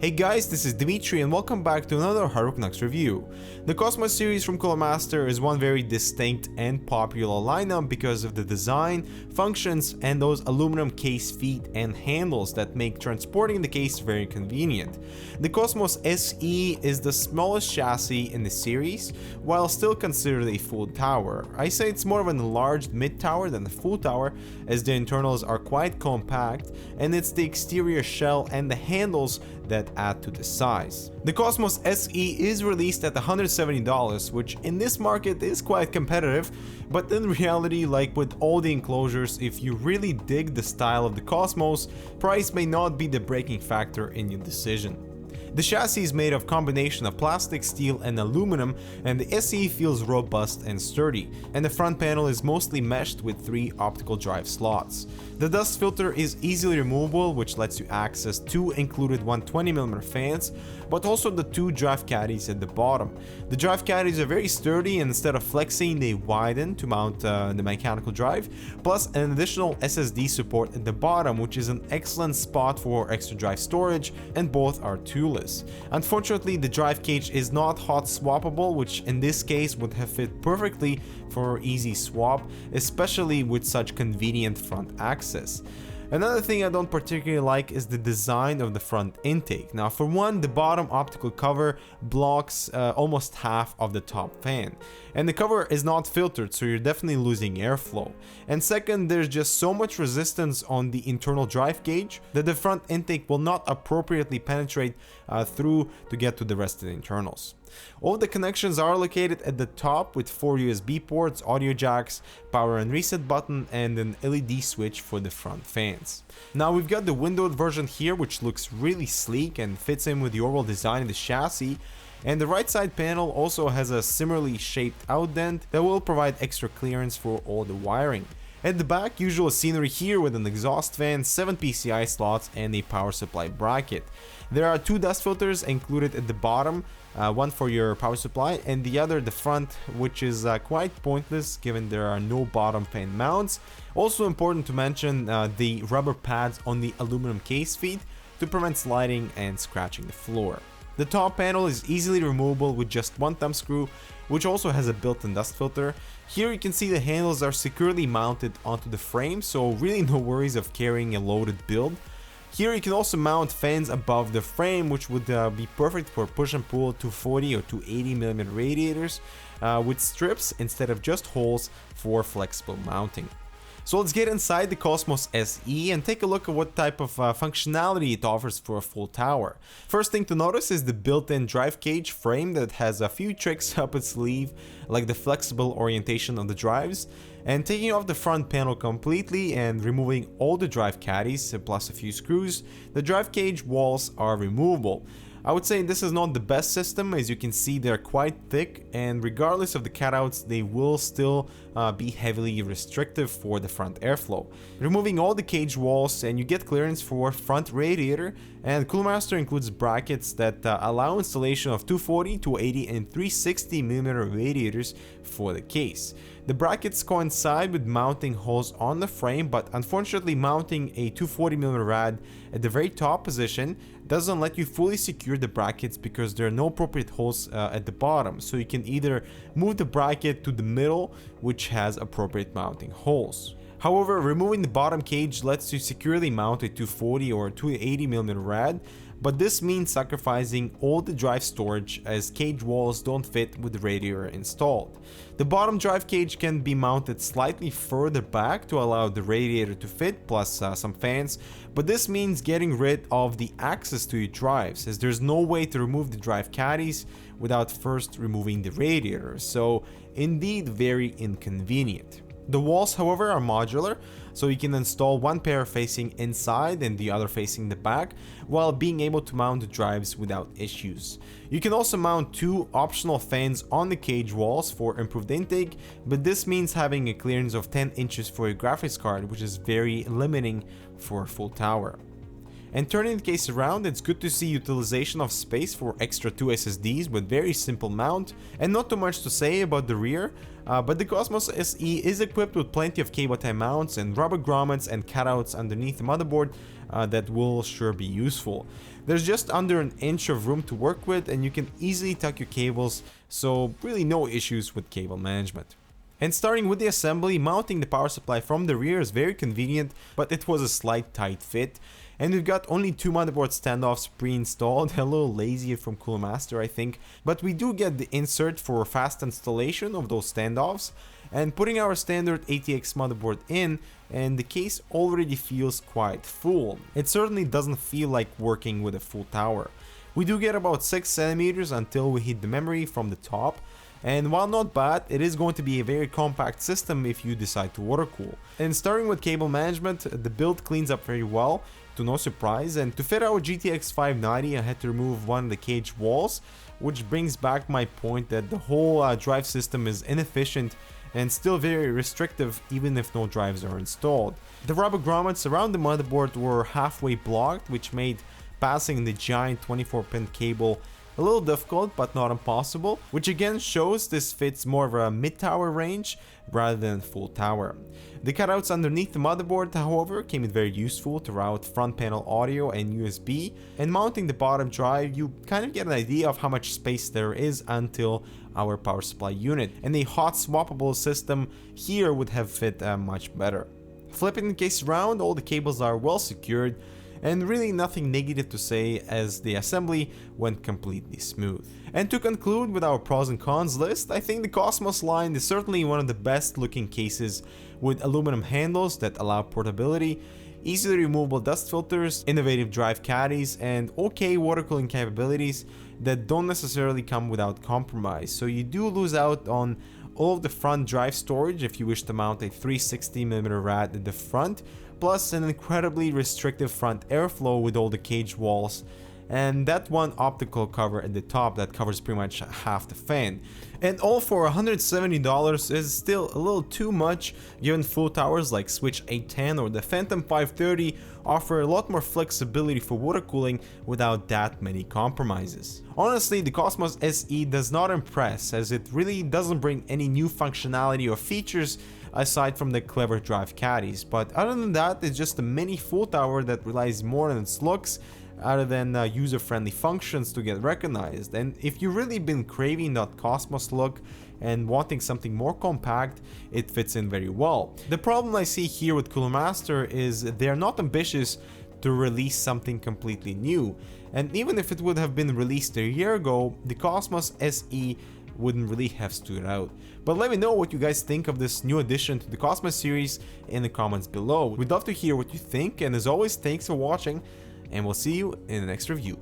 Hey guys, this is Dimitri and welcome back to another HyroConnects review. The Cosmos series from Cooler Master is one very distinct and popular lineup because of the design, functions, and those aluminum case feet and handles that make transporting the case very convenient. The Cosmos SE is the smallest chassis in the series, while still considered a full tower. I say it's more of an enlarged mid-tower than a full tower, as the internals are quite compact, and it's the exterior shell and the handles that add to the size. The Cosmos SE is released at $170, which in this market is quite competitive, but in reality, like with all the enclosures, if you really dig the style of the Cosmos, price may not be the breaking factor in your decision. The chassis is made of combination of plastic, steel and aluminum, and the SE feels robust and sturdy, and the front panel is mostly meshed with 3 optical drive slots. The dust filter is easily removable, which lets you access 2 included 120mm fans, but also the 2 drive caddies at the bottom. The drive caddies are very sturdy, and instead of flexing they widen to mount the mechanical drive, plus an additional SSD support at the bottom, which is an excellent spot for extra drive storage, and both are tubeless. Unfortunately, the drive cage is not hot swappable, which in this case would have fit perfectly for easy swap, especially with such convenient front access. Another thing I don't particularly like is the design of the front intake. Now, for one, the bottom optical cover blocks almost half of the top fan, and the cover is not filtered, so you're definitely losing airflow. And second, there's just so much resistance on the internal drive gauge that the front intake will not appropriately penetrate through to get to the rest of the internals. All the connections are located at the top with 4 USB ports, audio jacks, power and reset button, and an LED switch for the front fans. Now we've got the windowed version here, which looks really sleek and fits in with the overall design of the chassis. And the right side panel also has a similarly shaped outdent that will provide extra clearance for all the wiring. At the back, usual scenery here with an exhaust fan, 7 PCI slots and a power supply bracket. There are 2 dust filters included at the bottom, one for your power supply and the other at the front, which is quite pointless given there are no bottom fan mounts. Also important to mention the rubber pads on the aluminum case feet to prevent sliding and scratching the floor. The top panel is easily removable with just 1 thumb screw, which also has a built-in dust filter. Here you can see the handles are securely mounted onto the frame, so really no worries of carrying a loaded build. Here you can also mount fans above the frame, which would be perfect for push and pull 240 or 280mm radiators with strips instead of just holes for flexible mounting. So let's get inside the Cosmos SE and take a look at what type of functionality it offers for a full tower. First thing to notice is the built-in drive cage frame that has a few tricks up its sleeve, like the flexible orientation of the drives, and taking off the front panel completely and removing all the drive caddies plus a few screws, the drive cage walls are removable. I would say this is not the best system, as you can see they're quite thick, and regardless of the cutouts they will still be heavily restrictive for the front airflow. Removing all the cage walls and you get clearance for front radiator, and Cooler Master includes brackets that allow installation of 240, 280 and 360mm radiators for the case. The brackets coincide with mounting holes on the frame, but unfortunately mounting a 240mm rad at the very top position doesn't let you fully secure the brackets because there are no appropriate holes at the bottom, so you can either move the bracket to the middle, which has appropriate mounting holes. However, removing the bottom cage lets you securely mount a 240 or 280mm rad, but this means sacrificing all the drive storage as cage walls don't fit with the radiator installed. The bottom drive cage can be mounted slightly further back to allow the radiator to fit, plus some fans, but this means getting rid of the access to your drives, as there's no way to remove the drive caddies without first removing the radiator, so indeed very inconvenient. The walls, however, are modular, so you can install one pair facing inside and the other facing the back, while being able to mount the drives without issues. You can also mount 2 optional fans on the cage walls for improved intake, but this means having a clearance of 10 inches for your graphics card, which is very limiting for a full tower. And turning the case around, it's good to see utilization of space for extra 2 SSDs with very simple mount, and not too much to say about the rear, but the Cosmos SE is equipped with plenty of cable tie mounts and rubber grommets and cutouts underneath the motherboard that will sure be useful. There's just under an inch of room to work with, and you can easily tuck your cables, so really no issues with cable management. And starting with the assembly, mounting the power supply from the rear is very convenient, but it was a slight tight fit. And we've got only 2 motherboard standoffs pre-installed, a little lazy from Cooler Master I think, but we do get the insert for fast installation of those standoffs, and putting our standard ATX motherboard in, and the case already feels quite full. It certainly doesn't feel like working with a full tower. We do get about 6 centimeters until we hit the memory from the top, and while not bad, it is going to be a very compact system if you decide to water cool. And starting with cable management, the build cleans up very well, to no surprise, and to fit our GTX 590 I had to remove one of the cage walls, which brings back my point that the whole drive system is inefficient and still very restrictive even if no drives are installed. The rubber grommets around the motherboard were halfway blocked, which made passing the giant 24-pin cable a little difficult but not impossible, which again shows this fits more of a mid-tower range rather than full tower. The cutouts underneath the motherboard, however, came in very useful to route front panel audio and USB, and mounting the bottom drive you kind of get an idea of how much space there is until our power supply unit, and a hot swappable system here would have fit much better. Flipping the case around, all the cables are well secured, and really nothing negative to say as the assembly went completely smooth. And to conclude with our pros and cons list, I think the Cosmos line is certainly one of the best looking cases with aluminum handles that allow portability, easily removable dust filters, innovative drive caddies, and okay water cooling capabilities that don't necessarily come without compromise, so you do lose out on all of the front drive storage if you wish to mount a 360mm rad at the front, plus an incredibly restrictive front airflow with all the cage walls, and that one optical cover at the top that covers pretty much half the fan. And all for $170 is still a little too much given full towers like Switch 810 or the Phantom 530 offer a lot more flexibility for water cooling without that many compromises. Honestly, the Cosmos SE does not impress, as it really doesn't bring any new functionality or features aside from the clever drive caddies, but other than that, it's just a mini full tower that relies more on its looks other than user-friendly functions to get recognized. And if you've really been craving that Cosmos look and wanting something more compact, it fits in very well. The problem I see here with Cooler Master is they're not ambitious to release something completely new, and even if it would have been released a year ago, the Cosmos SE wouldn't really have stood out. But let me know what you guys think of this new addition to the Cosmos series in the comments below. We'd love to hear what you think, and as always, thanks for watching, and we'll see you in the next review.